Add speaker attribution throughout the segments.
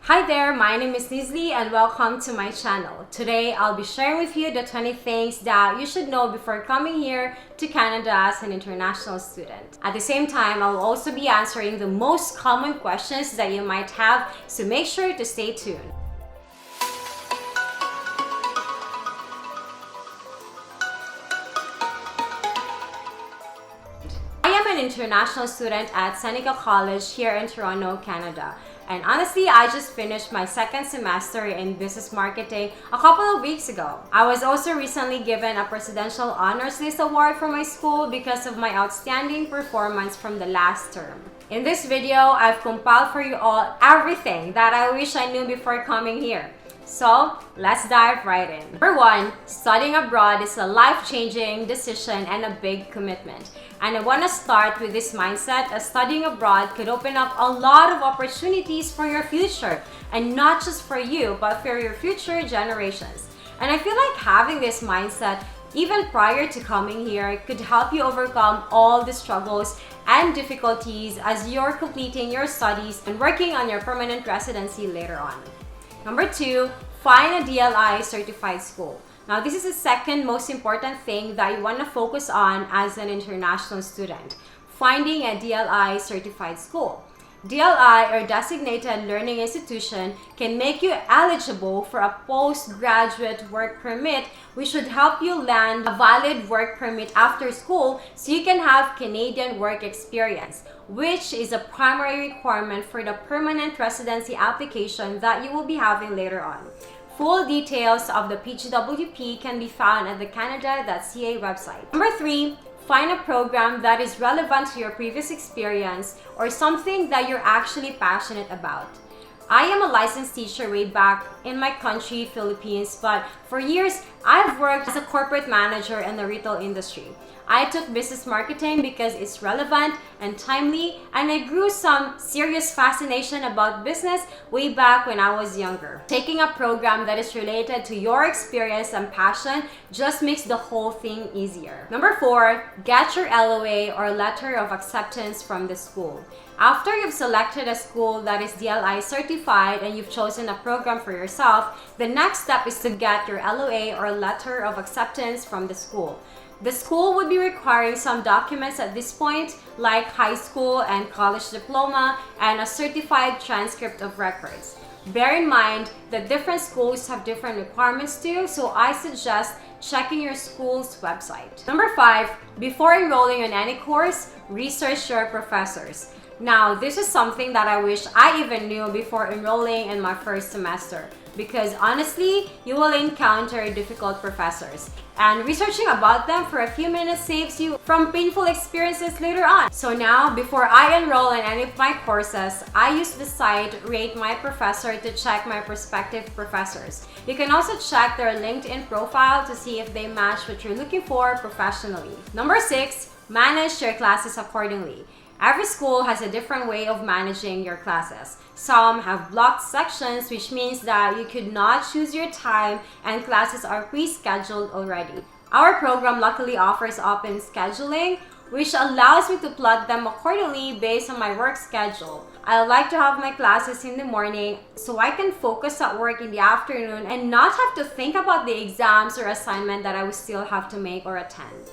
Speaker 1: Hi there, my name is Nizley and welcome to my channel. Today, I'll be sharing with you the 20 things that you should know before coming here to Canada as an international student. At the same time, I'll also be answering the most common questions that you might have, so make sure to stay tuned. I am an international student at Seneca College here in Toronto, Canada. And honestly, I just finished my second semester in business marketing a couple of weeks ago. I was also recently given a Presidential Honors List Award from my school because of my outstanding performance from the last term. In this video, I've compiled for you all everything that I wish I knew before coming here. So, let's dive right in. Number 1, studying abroad is a life-changing decision and a big commitment. And I want to start with this mindset as studying abroad could open up a lot of opportunities for your future. And not just for you, but for your future generations. And I feel like having this mindset even prior to coming here could help you overcome all the struggles and difficulties as you're completing your studies and working on your permanent residency later on. Number 2, find a DLI certified school. Now, this is the second most important thing that you want to focus on as an international student, finding a DLI certified school. DLI, or Designated Learning Institution, can make you eligible for a postgraduate work permit, which should help you land a valid work permit after school so you can have Canadian work experience, which is a primary requirement for the permanent residency application that you will be having later on. Full details of the PGWP can be found at the canada.ca website. Number 3, find a program that is relevant to your previous experience or something that you're actually passionate about. I am a licensed teacher way back in my country, Philippines, but for years, I've worked as a corporate manager in the retail industry. I took business marketing because it's relevant and timely, and I grew some serious fascination about business way back when I was younger. Taking a program that is related to your experience and passion just makes the whole thing easier. Number 4, get your LOA or letter of acceptance from the school. After you've selected a school that is DLI certified and you've chosen a program for yourself, the next step is to get your LOA or letter of acceptance from the school. The school would be requiring some documents at this point, like high school and college diploma and a certified transcript of records. Bear in mind that different schools have different requirements too, so I suggest checking your school's website. Number 5, before enrolling in any course, research your professors. Now, this is something that I wish I even knew before enrolling in my first semester, because honestly, you will encounter difficult professors, and researching about them for a few minutes saves you from painful experiences later on. So now, before I enroll in any of my courses, I use the site Rate My Professor to check my prospective professors. You can also check their LinkedIn profile to see if they match what you're looking for professionally. Number 6, manage your classes accordingly. Every school has a different way of managing your classes. Some have blocked sections, which means that you could not choose your time and classes are pre-scheduled already. Our program luckily offers open scheduling, which allows me to plot them accordingly based on my work schedule. I like to have my classes in the morning so I can focus at work in the afternoon and not have to think about the exams or assignment that I will still have to make or attend.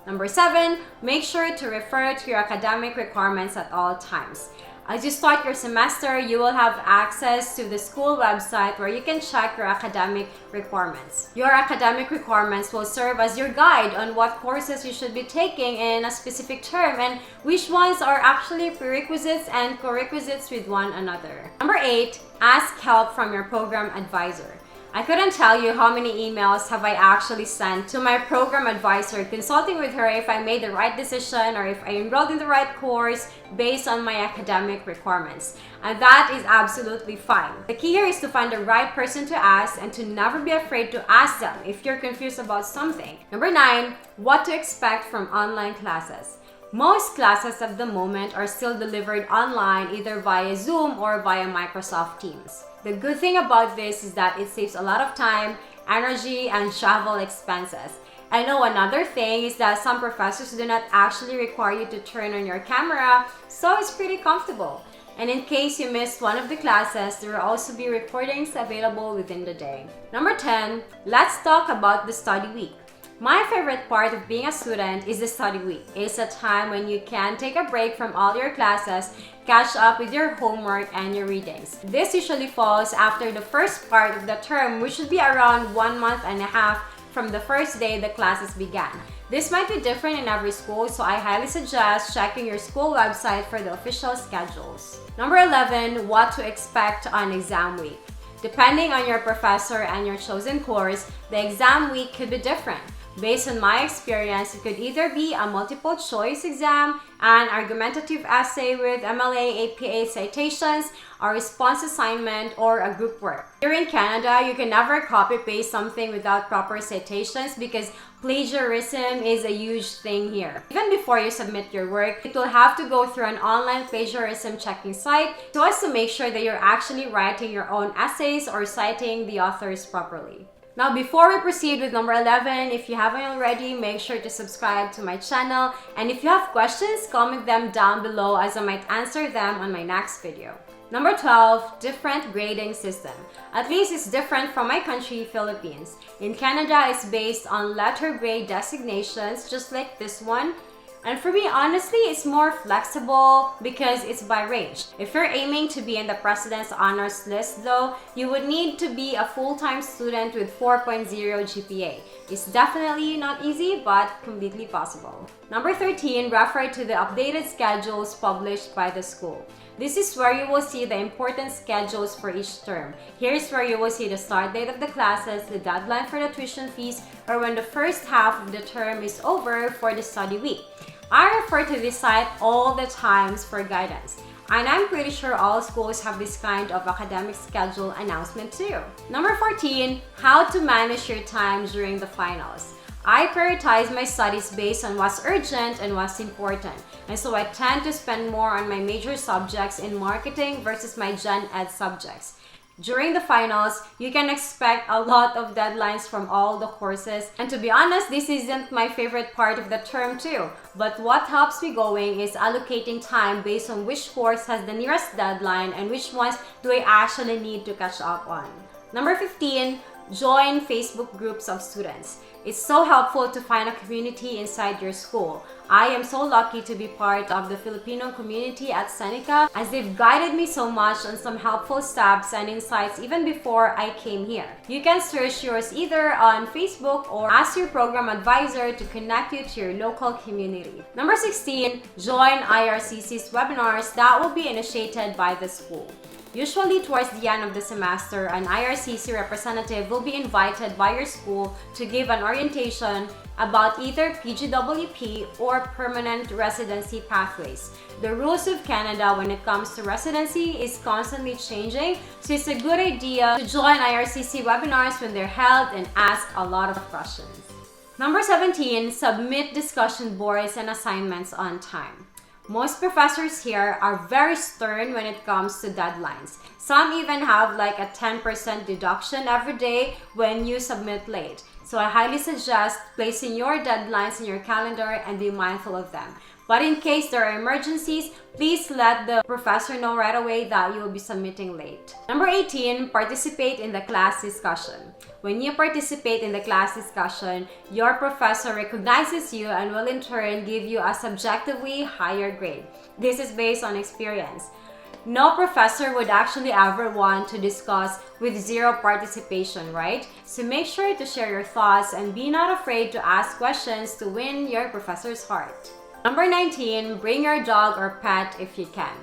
Speaker 1: Number 7, make sure to refer to your academic requirements at all times. As you start your semester, you will have access to the school website where you can check your academic requirements. Your academic requirements will serve as your guide on what courses you should be taking in a specific term and which ones are actually prerequisites and co-requisites with one another. Number 8, ask help from your program advisor. I couldn't tell you how many emails have I actually sent to my program advisor consulting with her if I made the right decision or if I enrolled in the right course based on my academic requirements. And that is absolutely fine. The key here is to find the right person to ask and to never be afraid to ask them if you're confused about something. Number 9, what to expect from online classes. Most classes at the moment are still delivered online either via Zoom or via Microsoft Teams. The good thing about this is that it saves a lot of time, energy, and travel expenses. I know another thing is that some professors do not actually require you to turn on your camera, so it's pretty comfortable. And in case you missed one of the classes, there will also be recordings available within the day. Number 10, let's talk about the study week. My favorite part of being a student is the study week. It's a time when you can take a break from all your classes, catch up with your homework and your readings. This usually falls after the first part of the term, which should be around 1 month and a half from the first day the classes began. This might be different in every school, so I highly suggest checking your school website for the official schedules. Number 11, what to expect on exam week. Depending on your professor and your chosen course, the exam week could be different. Based on my experience, it could either be a multiple choice exam, an argumentative essay with MLA APA citations, a response assignment, or a group work. Here in Canada, you can never copy-paste something without proper citations because plagiarism is a huge thing here. Even before you submit your work, it will have to go through an online plagiarism checking site so as to make sure that you're actually writing your own essays or citing the authors properly. Now, before we proceed with number 11, if you haven't already, make sure to subscribe to my channel. And if you have questions, comment them down below as I might answer them on my next video. Number 12, different grading system. At least it's different from my country, Philippines. In Canada, it's based on letter grade designations, just like this one. And for me, honestly, it's more flexible because it's by range. If you're aiming to be in the President's Honors List though, you would need to be a full-time student with 4.0 GPA. It's definitely not easy, but completely possible. Number 13, refer to the updated schedules published by the school. This is where you will see the important schedules for each term. Here's where you will see the start date of the classes, the deadline for the tuition fees, or when the first half of the term is over for the study week. I refer to this site all the times for guidance. And I'm pretty sure all schools have this kind of academic schedule announcement too. Number 14, how to manage your time during the finals. I prioritize my studies based on what's urgent and what's important. And so I tend to spend more on my major subjects in marketing versus my gen ed subjects. During the finals, you can expect a lot of deadlines from all the courses. And to be honest, this isn't my favorite part of the term too. But what helps me going is allocating time based on which course has the nearest deadline and which ones do I actually need to catch up on. Number 15, join Facebook groups of students. It's so helpful to find a community inside your school. I am so lucky to be part of the Filipino community at Seneca as they've guided me so much on some helpful steps and insights even before I came here. You can search yours either on Facebook or ask your program advisor to connect you to your local community. Number 16, join IRCC's webinars that will be initiated by the school. Usually towards the end of the semester, an IRCC representative will be invited by your school to give an orientation about either PGWP or permanent residency pathways. The rules of Canada when it comes to residency is constantly changing, so it's a good idea to join IRCC webinars when they're held and ask a lot of questions. Number 17, submit discussion boards and assignments on time. Most professors here are very stern when it comes to deadlines. Some even have like a 10% deduction every day when you submit late. So I highly suggest placing your deadlines in your calendar and be mindful of them. But in case there are emergencies, please let the professor know right away that you will be submitting late. Number 18, participate in the class discussion. When you participate in the class discussion, your professor recognizes you and will in turn give you a subjectively higher grade. This is based on experience. No professor would actually ever want to discuss with zero participation, right? So make sure to share your thoughts and be not afraid to ask questions to win your professor's heart. Number 19, bring your dog or pet if you can.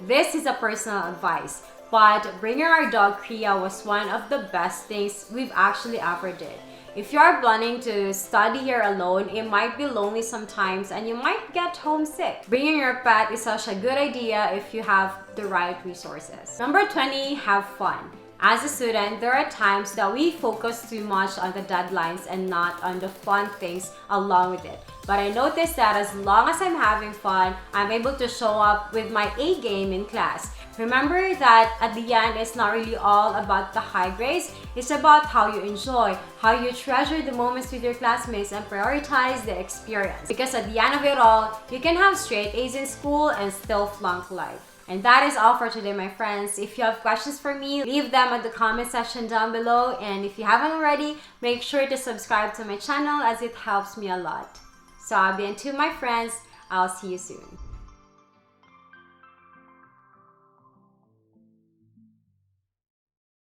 Speaker 1: This is a personal advice, but bringing our dog Kriya was one of the best things we've actually ever did. If you are planning to study here alone, it might be lonely sometimes and you might get homesick. Bringing your pet is such a good idea if you have the right resources. Number 20, have fun. As a student, there are times that we focus too much on the deadlines and not on the fun things along with it. But I noticed that as long as I'm having fun, I'm able to show up with my A game in class. Remember that at the end, it's not really all about the high grades. It's about how you enjoy, how you treasure the moments with your classmates and prioritize the experience. Because at the end of it all, you can have straight A's in school and still flunk life. And that is all for today, my friends. If you have questions for me, leave them at the comment section down below. And if you haven't already, make sure to subscribe to my channel as it helps me a lot. So I'll be until my friends. I'll see you soon.